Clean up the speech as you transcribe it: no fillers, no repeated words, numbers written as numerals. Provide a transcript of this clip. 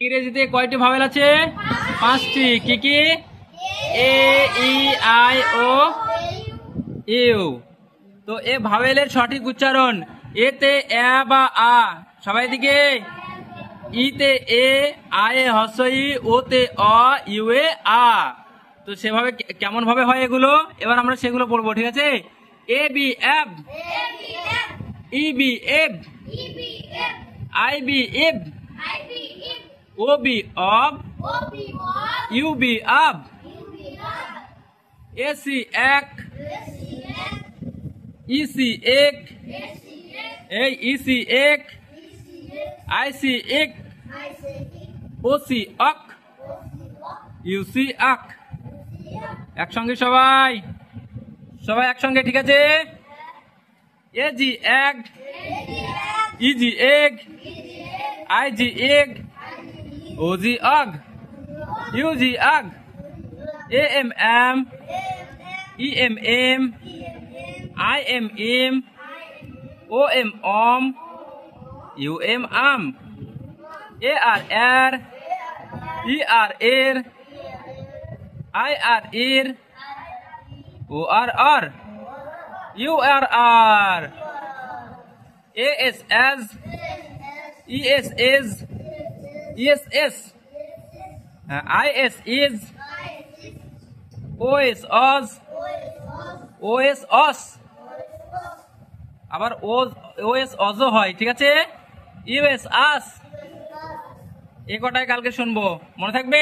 ইংরেজিতে কয়টি ভাওয়েল আছে? 5টি। কি কি? এ, ই, আই, ও, ইউ। তো এ ভাওয়েলের সঠিক উচ্চারণ এতে এ বা আ। সবাই দিকে ইতে এ, আয়ে হ্রস্ব ই, ওতে অ, ইউ এ আ। তো সেভাবে কেমন ভাবে হয় এগুলো এবার আমরা সেগুলো পড়বো, ঠিক আছে? A B ab, E B eb, I B ib, O B ob, U B ub, A C ac, E C ec, এই E C ec, I C ic, O C oc, U C uc. একসঙ্গে সবাই সবাই একসঙ্গে, ঠিক আছে? এ জি এক, ই জি এক, I G এক, ও জি অগ, U G ug, A M am, E M em, I M im, O M om, U M um, A R ar, E R er, I R ir, O R or, U R ur, A S as, E S es, E S es, I S is, O S os, O S অস, আবার ও S অজও হয়, ঠিক আছে? U S আস। এ কটাই কালকে শুনবো, মনে থাকবে?